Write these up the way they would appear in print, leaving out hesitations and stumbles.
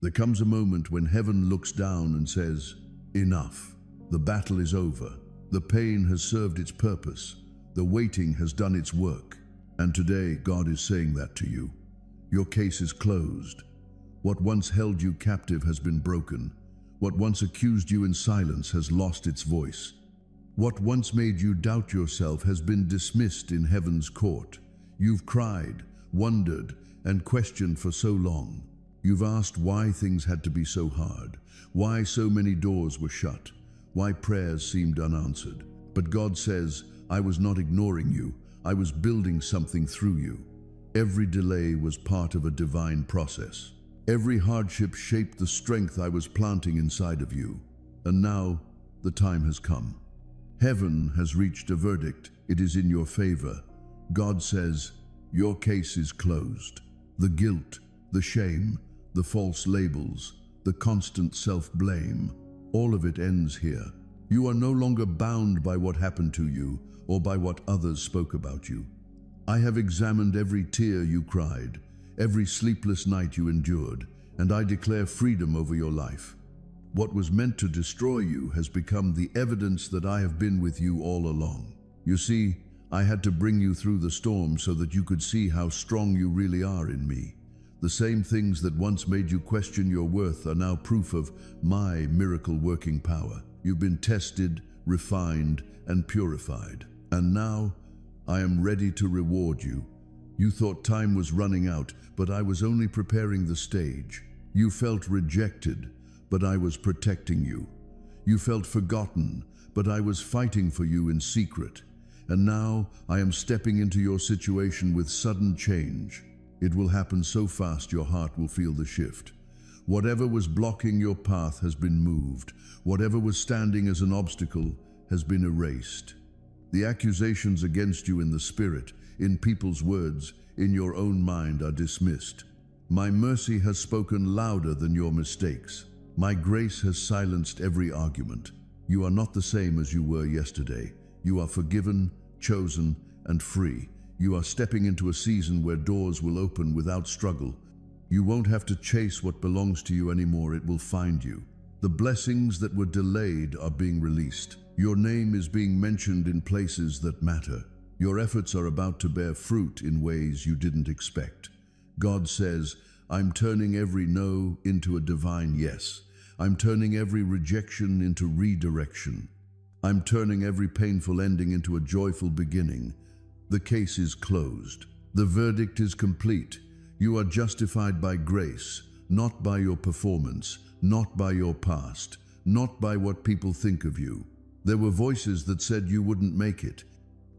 There comes a moment when heaven looks down and says, "Enough. The battle is over. The pain has served its purpose. The waiting has done its work." And today, God is saying that to you. Your case is closed. What once held you captive has been broken. What once accused you in silence has lost its voice. What once made you doubt yourself has been dismissed in heaven's court. You've cried, wondered, and questioned for so long. You've asked why things had to be so hard, why so many doors were shut, why prayers seemed unanswered. But God says, "I was not ignoring you. I was building something through you." Every delay was part of a divine process. Every hardship shaped the strength I was planting inside of you. And now, the time has come. Heaven has reached a verdict. It is in your favor. God says, your case is closed. The guilt, the shame, the false labels, the constant self-blame, all of it ends here. You are no longer bound by what happened to you or by what others spoke about you. I have examined every tear you cried, every sleepless night you endured, and I declare freedom over your life. What was meant to destroy you has become the evidence that I have been with you all along. You see, I had to bring you through the storm so that you could see how strong you really are in me. The same things that once made you question your worth are now proof of my miracle-working power. You've been tested, refined, and purified. And now, I am ready to reward you. You thought time was running out, but I was only preparing the stage. You felt rejected, but I was protecting you. You felt forgotten, but I was fighting for you in secret. And now, I am stepping into your situation with sudden change. It will happen so fast your heart will feel the shift. Whatever was blocking your path has been moved. Whatever was standing as an obstacle has been erased. The accusations against you in the spirit, in people's words, in your own mind are dismissed. My mercy has spoken louder than your mistakes. My grace has silenced every argument. You are not the same as you were yesterday. You are forgiven, chosen, and free. You are stepping into a season where doors will open without struggle. You won't have to chase what belongs to you anymore. It will find you. The blessings that were delayed are being released. Your name is being mentioned in places that matter. Your efforts are about to bear fruit in ways you didn't expect. God says, I'm turning every no into a divine yes. I'm turning every rejection into redirection. I'm turning every painful ending into a joyful beginning. The case is closed. The verdict is complete. You are justified by grace, not by your performance, not by your past, not by what people think of you. There were voices that said you wouldn't make it.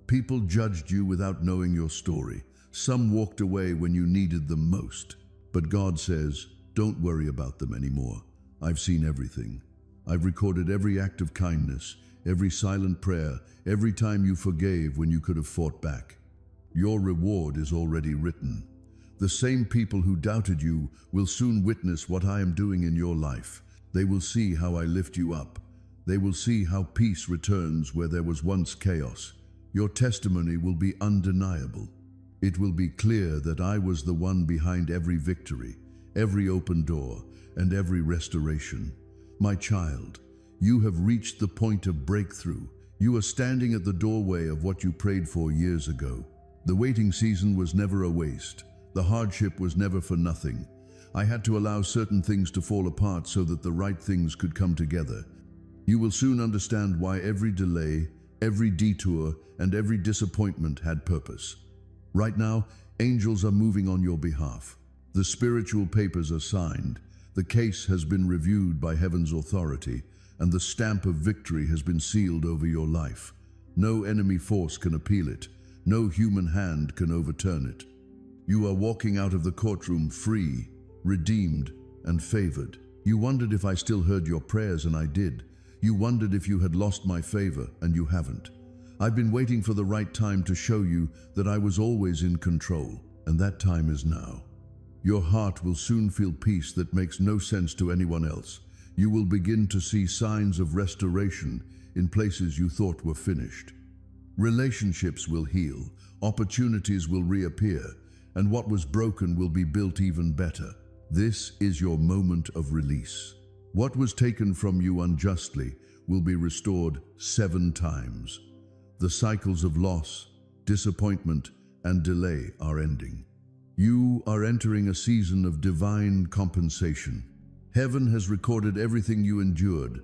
People judged you without knowing your story. Some walked away when you needed them most. But God says, don't worry about them anymore. I've seen everything. I've recorded every act of kindness, every silent prayer, every time you forgave when you could have fought back. Your reward is already written. The same people who doubted you will soon witness what I am doing in your life. They will see how I lift you up. They will see how peace returns where there was once chaos. Your testimony will be undeniable. It will be clear that I was the one behind every victory, every open door, and every restoration. My child, you have reached the point of breakthrough. You are standing at the doorway of what you prayed for years ago. The waiting season was never a waste. The hardship was never for nothing. I had to allow certain things to fall apart so that the right things could come together. You will soon understand why every delay, every detour, and every disappointment had purpose. Right now, angels are moving on your behalf. The spiritual papers are signed. The case has been reviewed by heaven's authority, and the stamp of victory has been sealed over your life. No enemy force can appeal it. No human hand can overturn it. You are walking out of the courtroom free, redeemed, and favored. You wondered if I still heard your prayers, and I did. You wondered if you had lost my favor, and you haven't. I've been waiting for the right time to show you that I was always in control, and that time is now. Your heart will soon feel peace that makes no sense to anyone else. You will begin to see signs of restoration in places you thought were finished. Relationships will heal, opportunities will reappear, and what was broken will be built even better. This is your moment of release. What was taken from you unjustly will be restored 7 times. The cycles of loss, disappointment, and delay are ending. You are entering a season of divine compensation. Heaven has recorded everything you endured,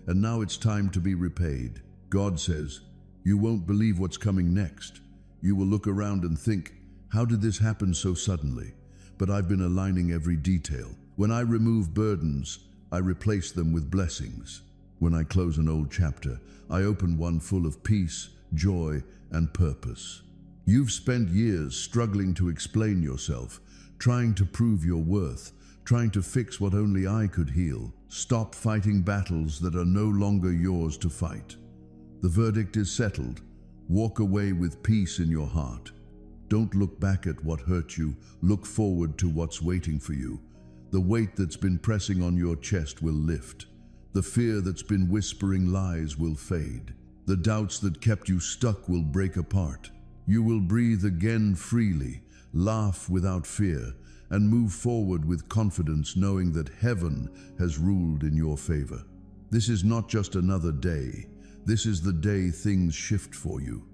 and now it's time to be repaid. God says, you won't believe what's coming next. You will look around and think, how did this happen so suddenly? But I've been aligning every detail. When I remove burdens, I replace them with blessings. When I close an old chapter, I open one full of peace, joy, and purpose. You've spent years struggling to explain yourself, trying to prove your worth, trying to fix what only I could heal. Stop fighting battles that are no longer yours to fight. The verdict is settled. Walk away with peace in your heart. Don't look back at what hurt you. Look forward to what's waiting for you. The weight that's been pressing on your chest will lift. The fear that's been whispering lies will fade. The doubts that kept you stuck will break apart. You will breathe again freely, laugh without fear, and move forward with confidence, knowing that heaven has ruled in your favor. This is not just another day. This is the day things shift for you.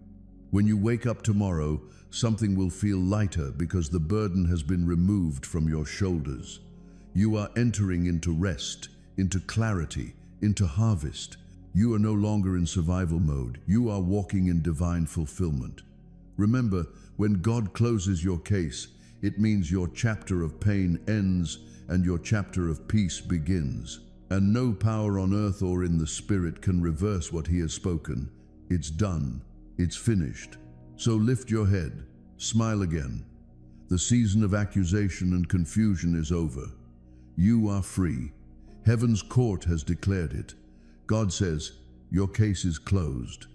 When you wake up tomorrow, something will feel lighter because the burden has been removed from your shoulders. You are entering into rest, into clarity, into harvest. You are no longer in survival mode. You are walking in divine fulfillment. Remember, when God closes your case, it means your chapter of pain ends and your chapter of peace begins. And no power on earth or in the spirit can reverse what He has spoken. It's done. It's finished. So lift your head. Smile again. The season of accusation and confusion is over. You are free. Heaven's court has declared it. God says, your case is closed.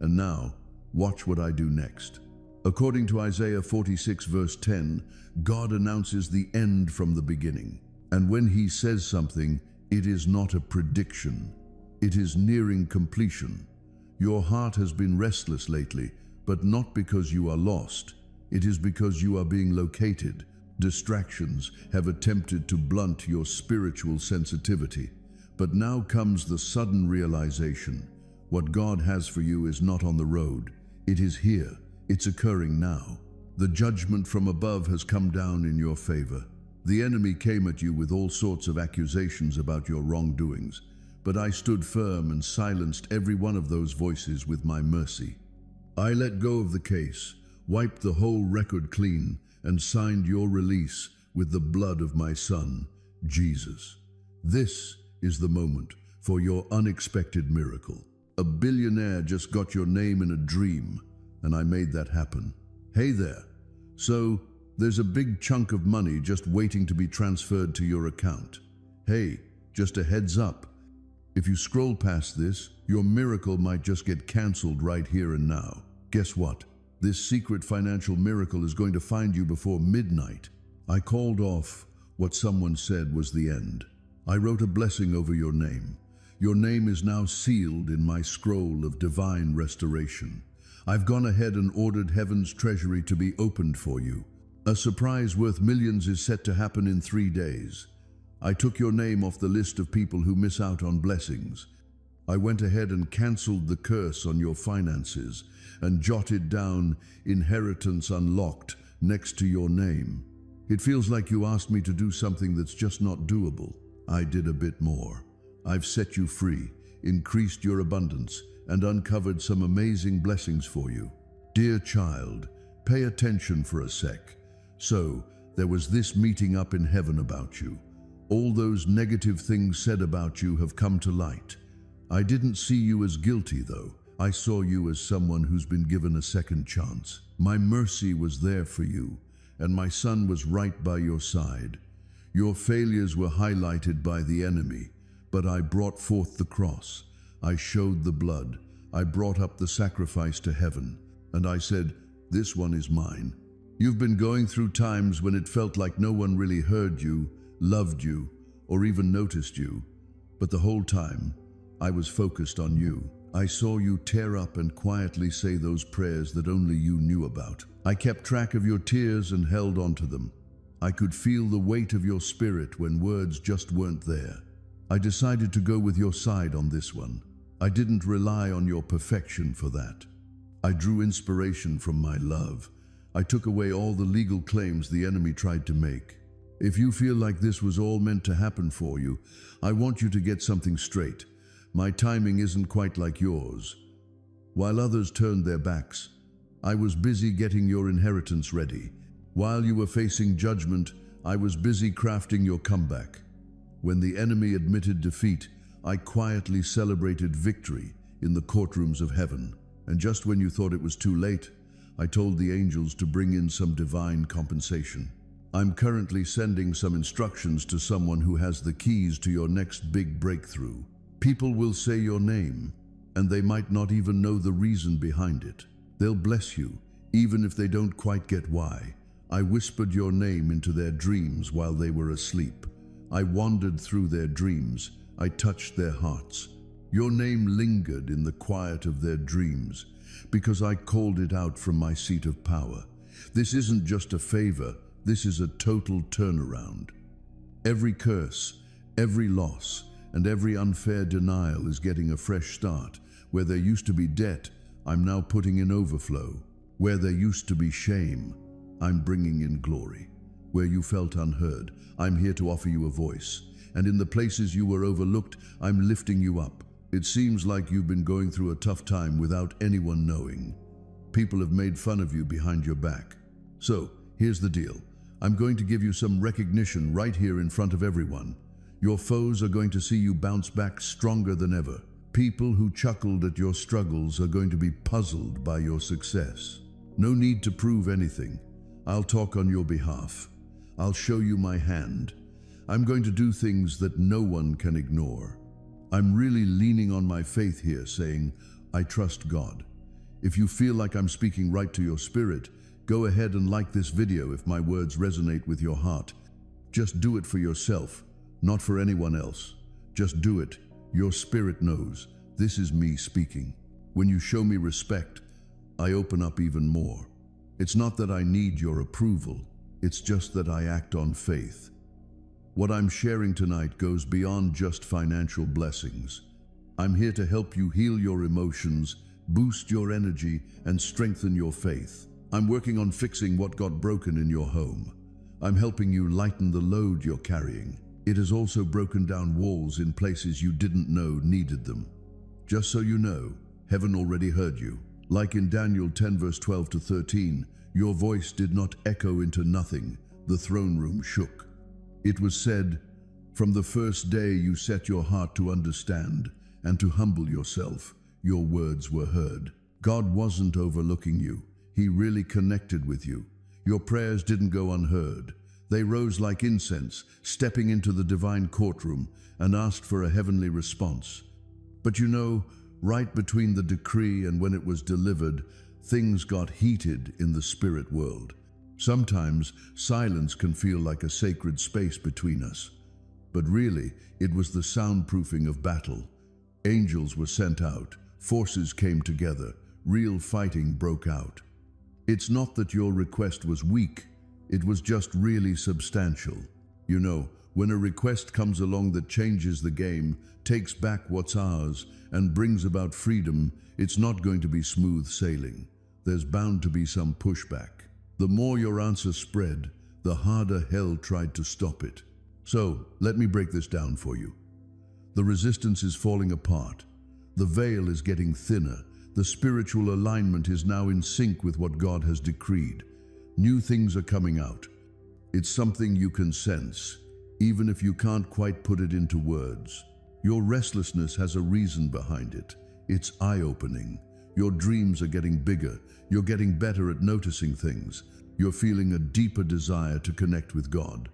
And now, watch what I do next. According to Isaiah 46 verse 10, God announces the end from the beginning. And when He says something, it is not a prediction. It is nearing completion. Your heart has been restless lately, but not because you are lost. It is because you are being located. Distractions have attempted to blunt your spiritual sensitivity. But now comes the sudden realization. What God has for you is not on the road. It is here. It's occurring now. The judgment from above has come down in your favor. The enemy came at you with all sorts of accusations about your wrongdoings, but I stood firm and silenced every one of those voices with my mercy. I let go of the case, wiped the whole record clean, and signed your release with the blood of my Son, Jesus. This is the moment for your unexpected miracle. A billionaire just got your name in a dream, and I made that happen. Hey there. So, there's a big chunk of money just waiting to be transferred to your account. Hey, just a heads up. If you scroll past this, your miracle might just get canceled right here and now. Guess what? This secret financial miracle is going to find you before midnight. I called off what someone said was the end. I wrote a blessing over your name. Your name is now sealed in my scroll of divine restoration. I've gone ahead and ordered heaven's treasury to be opened for you. A surprise worth millions is set to happen in 3 days. I took your name off the list of people who miss out on blessings. I went ahead and canceled the curse on your finances and jotted down inheritance unlocked next to your name. It feels like you asked me to do something that's just not doable. I did a bit more. I've set you free, increased your abundance, and uncovered some amazing blessings for you. Dear child, pay attention for a sec. So, there was this meeting up in heaven about you. All those negative things said about you have come to light. I didn't see you as guilty, though. I saw you as someone who's been given a second chance. My mercy was there for you, and my Son was right by your side. Your failures were highlighted by the enemy, but I brought forth the cross. I showed the blood. I brought up the sacrifice to heaven, and I said, this one is mine. You've been going through times when it felt like no one really heard you, loved you, or even noticed you. But the whole time, I was focused on you. I saw you tear up and quietly say those prayers that only you knew about. I kept track of your tears and held on to them. I could feel the weight of your spirit when words just weren't there. I decided to go with your side on this one. I didn't rely on your perfection for that. I drew inspiration from my love. I took away all the legal claims the enemy tried to make. If you feel like this was all meant to happen for you, I want you to get something straight. My timing isn't quite like yours. While others turned their backs, I was busy getting your inheritance ready. While you were facing judgment, I was busy crafting your comeback. When the enemy admitted defeat, I quietly celebrated victory in the courtrooms of heaven. And just when you thought it was too late, I told the angels to bring in some divine compensation. I'm currently sending some instructions to someone who has the keys to your next big breakthrough. People will say your name, and they might not even know the reason behind it. They'll bless you, even if they don't quite get why. I whispered your name into their dreams while they were asleep. I wandered through their dreams. I touched their hearts. Your name lingered in the quiet of their dreams because I called it out from my seat of power. This isn't just a favor. This is a total turnaround. Every curse, every loss, and every unfair denial is getting a fresh start. Where there used to be debt, I'm now putting in overflow. Where there used to be shame, I'm bringing in glory. Where you felt unheard, I'm here to offer you a voice. And in the places you were overlooked, I'm lifting you up. It seems like you've been going through a tough time without anyone knowing. People have made fun of you behind your back. So, here's the deal. I'm going to give you some recognition right here in front of everyone. Your foes are going to see you bounce back stronger than ever. People who chuckled at your struggles are going to be puzzled by your success. No need to prove anything. I'll talk on your behalf. I'll show you my hand. I'm going to do things that no one can ignore. I'm really leaning on my faith here, saying, I trust God. If you feel like I'm speaking right to your spirit, go ahead and like this video if my words resonate with your heart. Just do it for yourself, not for anyone else. Just do it. Your spirit knows. This is me speaking. When you show me respect, I open up even more. It's not that I need your approval. It's just that I act on faith. What I'm sharing tonight goes beyond just financial blessings. I'm here to help you heal your emotions, boost your energy, and strengthen your faith. I'm working on fixing what got broken in your home. I'm helping you lighten the load you're carrying. It has also broken down walls in places you didn't know needed them. Just so you know, heaven already heard you. Like in Daniel 10 verse 12 to 13, your voice did not echo into nothing. The throne room shook. It was said, from the first day you set your heart to understand and to humble yourself, your words were heard. God wasn't overlooking you. He really connected with you. Your prayers didn't go unheard. They rose like incense, stepping into the divine courtroom, and asked for a heavenly response. But you know, right between the decree and when it was delivered, things got heated in the spirit world. Sometimes silence can feel like a sacred space between us. But really, it was the soundproofing of battle. Angels were sent out, forces came together, real fighting broke out. It's not that your request was weak, it was just really substantial. You know, when a request comes along that changes the game, takes back what's ours, and brings about freedom, it's not going to be smooth sailing. There's bound to be some pushback. The more your answer spread, the harder hell tried to stop it. So, let me break this down for you. The resistance is falling apart. The veil is getting thinner. The spiritual alignment is now in sync with what God has decreed. New things are coming out. It's something you can sense, even if you can't quite put it into words. Your restlessness has a reason behind it. It's eye-opening. Your dreams are getting bigger. You're getting better at noticing things. You're feeling a deeper desire to connect with God.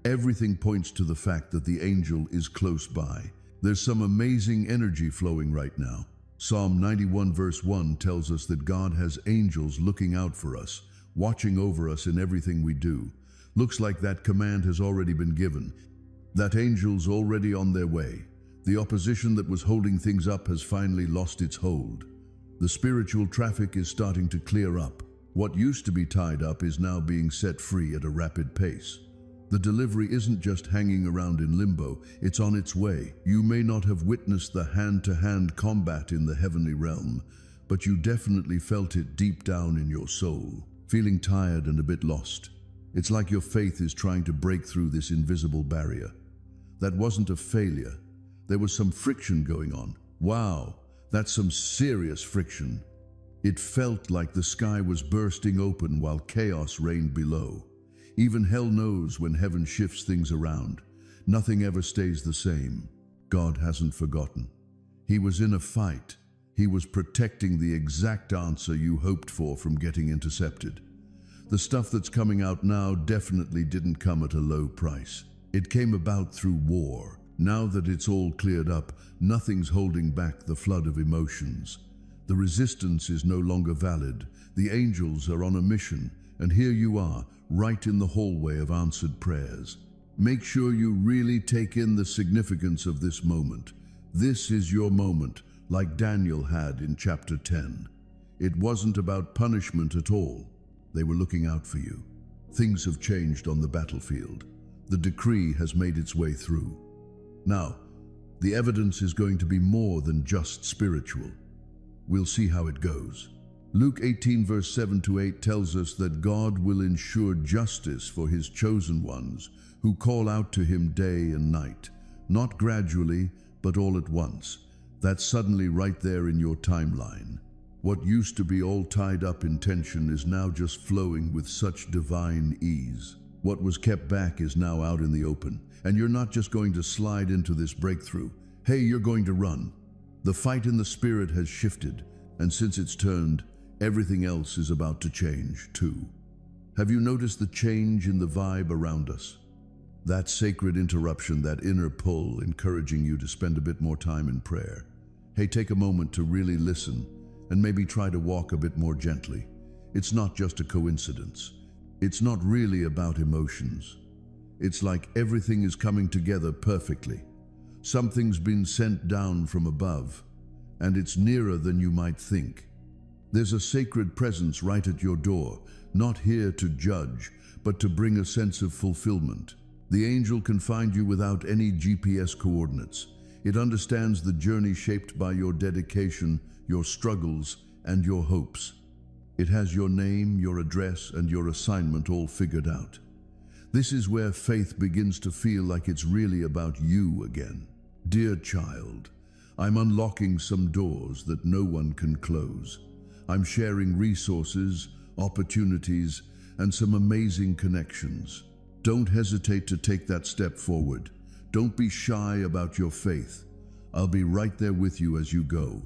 Everything points to the fact that the angel is close by. There's some amazing energy flowing right now. Psalm 91 verse 1 tells us that God has angels looking out for us, watching over us in everything we do. Looks like that command has already been given. That angel's already on their way. The opposition that was holding things up has finally lost its hold. The spiritual traffic is starting to clear up. What used to be tied up is now being set free at a rapid pace. The delivery isn't just hanging around in limbo, it's on its way. You may not have witnessed the hand-to-hand combat in the heavenly realm, but you definitely felt it deep down in your soul, feeling tired and a bit lost. It's like your faith is trying to break through this invisible barrier. That wasn't a failure. There was some friction going on. Wow, that's some serious friction. It felt like the sky was bursting open while chaos reigned below. Even hell knows when heaven shifts things around. Nothing ever stays the same. God hasn't forgotten. He was in a fight. He was protecting the exact answer you hoped for from getting intercepted. The stuff that's coming out now definitely didn't come at a low price. It came about through war. Now that it's all cleared up, nothing's holding back the flood of emotions. The resistance is no longer valid. The angels are on a mission, and here you are, right in the hallway of answered prayers. Make sure you really take in the significance of this moment. This is your moment, like Daniel had in chapter 10. It wasn't about punishment at all. They were looking out for you. Things have changed on the battlefield. The decree has made its way through. Now, the evidence is going to be more than just spiritual. We'll see how it goes. Luke 18 verse 7-8 tells us that God will ensure justice for his chosen ones who call out to him day and night, not gradually, but all at once. That's suddenly right there in your timeline. What used to be all tied up in tension is now just flowing with such divine ease. What was kept back is now out in the open, and you're not just going to slide into this breakthrough. Hey, you're going to run. The fight in the spirit has shifted, and since it's turned, everything else is about to change too. Have you noticed the change in the vibe around us? That sacred interruption, that inner pull encouraging you to spend a bit more time in prayer. Hey, take a moment to really listen and maybe try to walk a bit more gently. It's not just a coincidence. It's not really about emotions. It's like everything is coming together perfectly. Something's been sent down from above, and it's nearer than you might think. There's a sacred presence right at your door, not here to judge, but to bring a sense of fulfillment. The angel can find you without any GPS coordinates. It understands the journey shaped by your dedication, your struggles, and your hopes. It has your name, your address, and your assignment all figured out. This is where faith begins to feel like it's really about you again. Dear child, I'm unlocking some doors that no one can close. I'm sharing resources, opportunities, and some amazing connections. Don't hesitate to take that step forward. Don't be shy about your faith. I'll be right there with you as you go.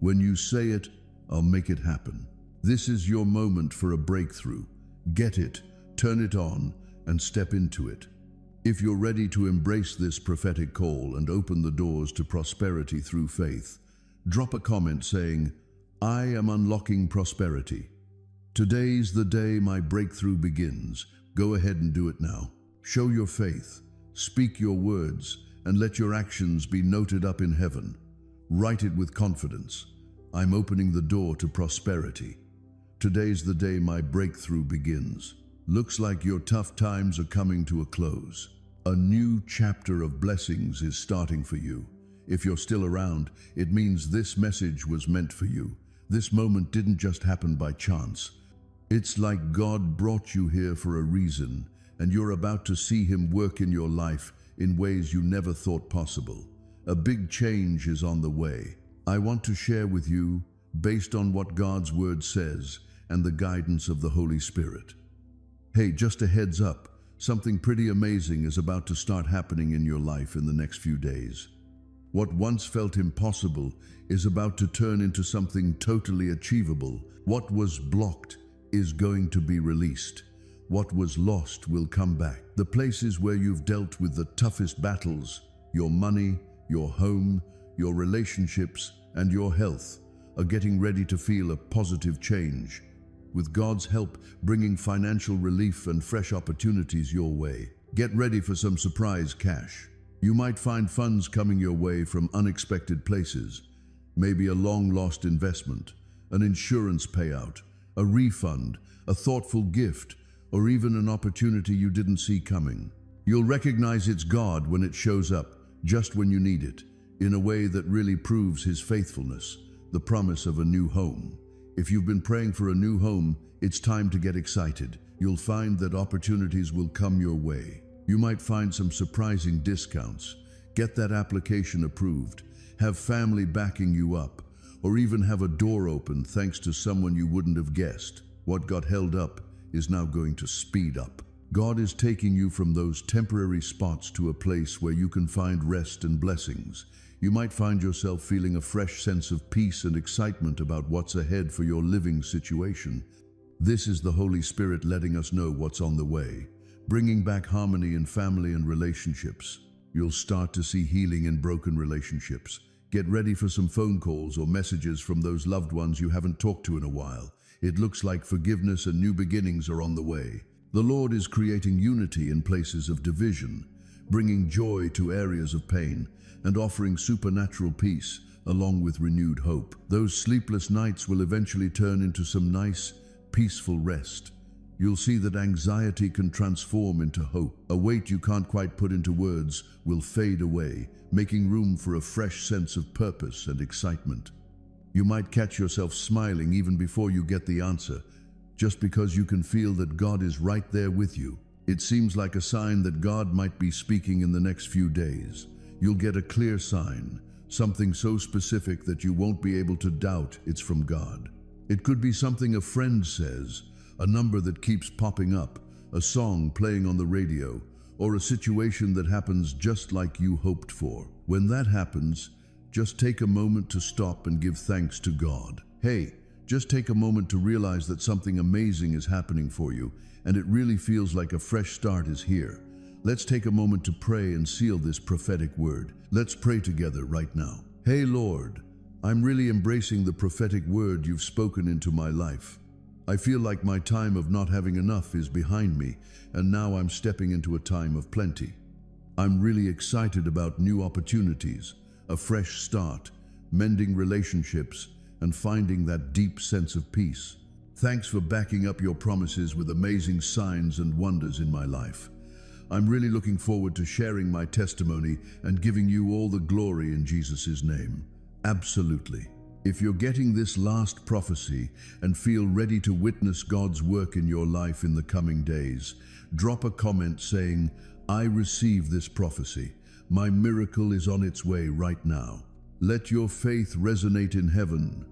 When you say it, I'll make it happen. This is your moment for a breakthrough. Get it, turn it on, and step into it. If you're ready to embrace this prophetic call and open the doors to prosperity through faith, drop a comment saying, I am unlocking prosperity. Today's the day my breakthrough begins. Go ahead and do it now. Show your faith, speak your words, and let your actions be noted up in heaven. Write it with confidence. I'm opening the door to prosperity. Today's the day my breakthrough begins. Looks like your tough times are coming to a close. A new chapter of blessings is starting for you. If you're still around, it means this message was meant for you. This moment didn't just happen by chance. It's like God brought you here for a reason, and you're about to see him work in your life in ways you never thought possible. A big change is on the way. I want to share with you, based on what God's word says and the guidance of the Holy Spirit. Hey, just a heads up, something pretty amazing is about to start happening in your life in the next few days. What once felt impossible is about to turn into something totally achievable. What was blocked is going to be released. What was lost will come back. The places where you've dealt with the toughest battles, your money, your home, your relationships, and your health, are getting ready to feel a positive change. With God's help bringing financial relief and fresh opportunities your way. Get ready for some surprise cash. You might find funds coming your way from unexpected places. Maybe a long-lost investment, an insurance payout, a refund, a thoughtful gift, or even an opportunity you didn't see coming. You'll recognize it's God when it shows up, just when you need it, in a way that really proves His faithfulness, the promise of a new home. If you've been praying for a new home, it's time to get excited. You'll find that opportunities will come your way. You might find some surprising discounts, get that application approved, have family backing you up, or even have a door open thanks to someone you wouldn't have guessed. What got held up is now going to speed up. God is taking you from those temporary spots to a place where you can find rest and blessings. You might find yourself feeling a fresh sense of peace and excitement about what's ahead for your living situation. This is the Holy Spirit letting us know what's on the way, bringing back harmony in family and relationships. You'll start to see healing in broken relationships. Get ready for some phone calls or messages from those loved ones you haven't talked to in a while. It looks like forgiveness and new beginnings are on the way. The Lord is creating unity in places of division, bringing joy to areas of pain, and offering supernatural peace along with renewed hope. Those sleepless nights will eventually turn into some nice, peaceful rest. You'll see that anxiety can transform into hope. A weight you can't quite put into words will fade away, making room for a fresh sense of purpose and excitement. You might catch yourself smiling even before you get the answer, just because you can feel that God is right there with you. It seems like a sign that God might be speaking in the next few days. You'll get a clear sign, something so specific that you won't be able to doubt it's from God. It could be something a friend says, a number that keeps popping up, a song playing on the radio, or a situation that happens just like you hoped for. When that happens, just take a moment to stop and give thanks to God. Hey, just take a moment to realize that something amazing is happening for you, and it really feels like a fresh start is here. Let's take a moment to pray and seal this prophetic word. Let's pray together right now. Hey Lord, I'm really embracing the prophetic word you've spoken into my life. I feel like my time of not having enough is behind me, and now I'm stepping into a time of plenty. I'm really excited about new opportunities, a fresh start, mending relationships, and finding that deep sense of peace. Thanks for backing up your promises with amazing signs and wonders in my life. I'm really looking forward to sharing my testimony and giving you all the glory in Jesus' name. Absolutely. If you're getting this last prophecy and feel ready to witness God's work in your life in the coming days, drop a comment saying, I receive this prophecy. My miracle is on its way right now. Let your faith resonate in heaven.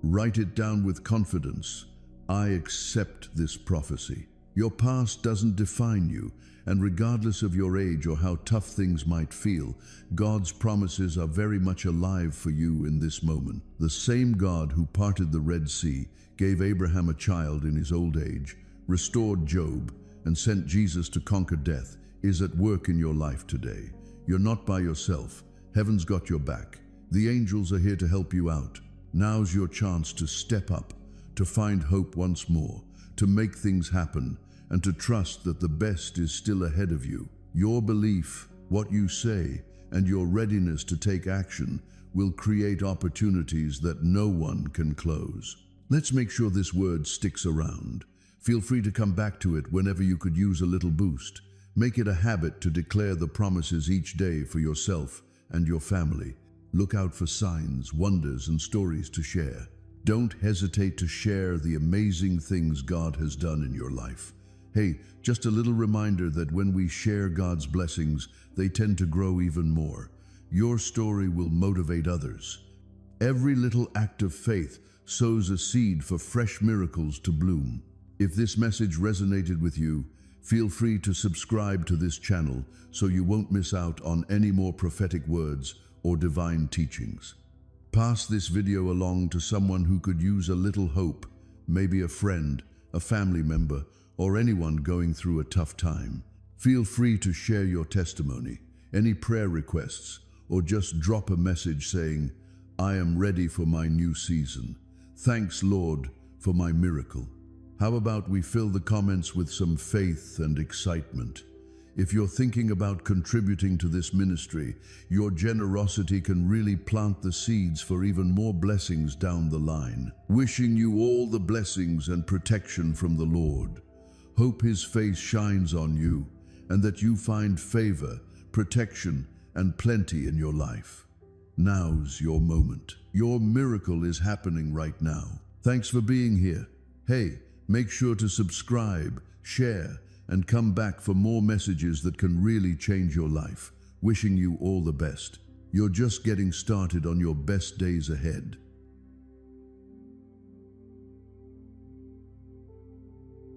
Write it down with confidence. I accept this prophecy. Your past doesn't define you, and regardless of your age or how tough things might feel, God's promises are very much alive for you in this moment. The same God who parted the Red Sea, gave Abraham a child in his old age, restored Job, and sent Jesus to conquer death, is at work in your life today. You're not by yourself. Heaven's got your back. The angels are here to help you out. Now's your chance to step up, to find hope once more, to make things happen, and to trust that the best is still ahead of you. Your belief, what you say, and your readiness to take action will create opportunities that no one can close. Let's make sure this word sticks around. Feel free to come back to it whenever you could use a little boost. Make it a habit to declare the promises each day for yourself and your family. Look out for signs, wonders, and stories to share. Don't hesitate to share the amazing things God has done in your life. Hey, just a little reminder that when we share God's blessings, they tend to grow even more. Your story will motivate others. Every little act of faith sows a seed for fresh miracles to bloom. If this message resonated with you, feel free to subscribe to this channel so you won't miss out on any more prophetic words or divine teachings. Pass this video along to someone who could use a little hope, maybe a friend, a family member, or anyone going through a tough time. Feel free to share your testimony, any prayer requests, or just drop a message saying, I am ready for my new season. Thanks, Lord, for my miracle. How about we fill the comments with some faith and excitement? If you're thinking about contributing to this ministry, your generosity can really plant the seeds for even more blessings down the line. Wishing you all the blessings and protection from the Lord. Hope His face shines on you and that you find favor, protection, and plenty in your life. Now's your moment. Your miracle is happening right now. Thanks for being here. Hey, make sure to subscribe, share, and come back for more messages that can really change your life. Wishing you all the best. You're just getting started on your best days ahead.